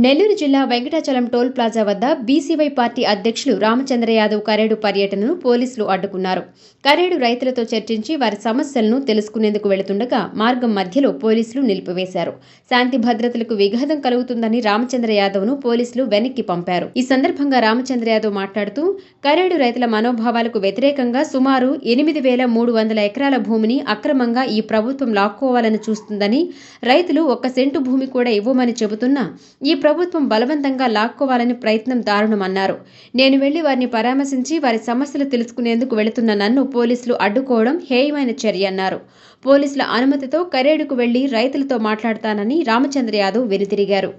నెల్లూరు జిల్లా Venkatachalam toll plaza వద్ద BCY party అధ్యక్షులు రామచంద్ర యాదవ్ కరేడు పర్యటనను పోలీసులు అడ్డుకున్నారు. కరేడు రైతులతో చర్చించి వారి సమస్యలను తెలుసుకునేందుకు వెళుతుండగా మార్గం మధ్యలో పోలీసులు నిలిపివేశారు. శాంతి భద్రతలకు విఘాతం కలుగుతుందని రామచంద్ర యాదవ్ను పోలీసులు వెనక్కి పంపారు. ఈ సందర్భంగా రామచంద్ర యాదవ్ మాట్లాడుతూ, కరేడు రైతుల మనోభావాలకు వ్యతిరేకంగా సుమారు 8,300 ఎకరాల భూమిని అక్రమంగా ఈ ప్రభుత్వం లాక్కోవాలని చూస్తుందని, రైతులు 1 సెంటు భూమి కూడా ఇవ్వమని చెబుతున్నా ఈ ప్రభుత్వం బలవంతంగా లాక్కోవాలని ప్రయత్నం దారుణమన్నారు. నేను వెళ్లి వారిని పరామర్శించి వారి సమస్యలు తెలుసుకునేందుకు వెళుతున్న నన్ను పోలీసులు అడ్డుకోవడం హేయమైన చర్య అన్నారు. పోలీసుల అనుమతితో కరేడుకు వెళ్లి రైతులతో మాట్లాడతానని రామచంద్ర యాదవ్ వెనుతిరిగారు.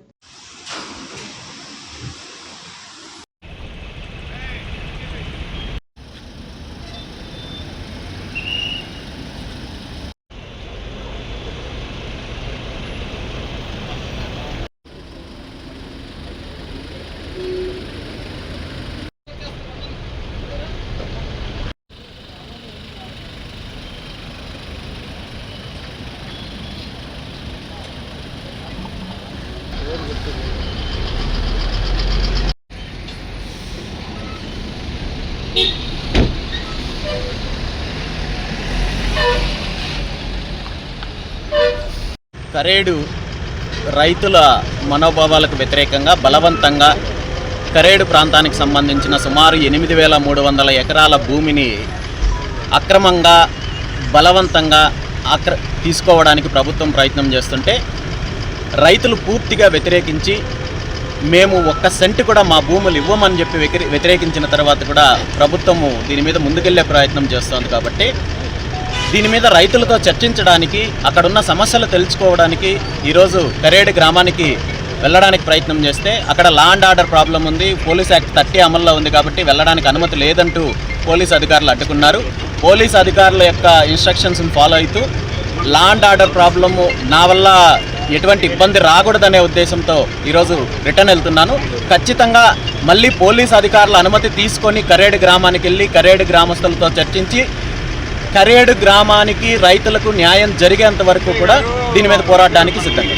కరేడు రైతుల మనోభావాలకు వ్యతిరేకంగా బలవంతంగా కరేడు ప్రాంతానికి సంబంధించిన సుమారు 8,300 ఎకరాల భూమిని అక్రమంగా బలవంతంగా తీసుకోవడానికి ప్రభుత్వం ప్రయత్నం చేస్తుంటే రైతులు పూర్తిగా వ్యతిరేకించి మేము 1 సెంటు కూడా మా భూములు ఇవ్వమని చెప్పి వ్యతిరేకించిన తర్వాత కూడా ప్రభుత్వము దీని మీద ముందుకెళ్లే ప్రయత్నం చేస్తోంది. కాబట్టి దీని మీద రైతులతో చర్చించడానికి, అక్కడున్న సమస్యలు తెలుసుకోవడానికి ఈరోజు కరేడు గ్రామానికి వెళ్ళడానికి ప్రయత్నం చేస్తే అక్కడ లా అండ్ ఆర్డర్ ప్రాబ్లం ఉంది, పోలీస్ యాక్ట్ 30 అమల్లో ఉంది కాబట్టి వెళ్ళడానికి అనుమతి లేదంటూ పోలీసు అధికారులు అడ్డుకున్నారు. పోలీసు అధికారుల యొక్క ఇన్స్ట్రక్షన్స్ని ఫాలో అవుతూ లా అండ్ ఆర్డర్ ప్రాబ్లము నా వల్ల ఎటువంటి ఇబ్బంది రాకూడదనే ఉద్దేశంతో ఈరోజు రిటర్న్ వెళ్తున్నాను. ఖచ్చితంగా మళ్ళీ పోలీసు అధికారుల అనుమతి తీసుకొని కరేడు గ్రామానికి వెళ్ళి కరేడు గ్రామస్తులతో చర్చించి కరేడు గ్రామానికి రైతులకు న్యాయం జరిగేంత వరకు కూడా దీని మీద పోరాడడానికి సిద్ధంగా.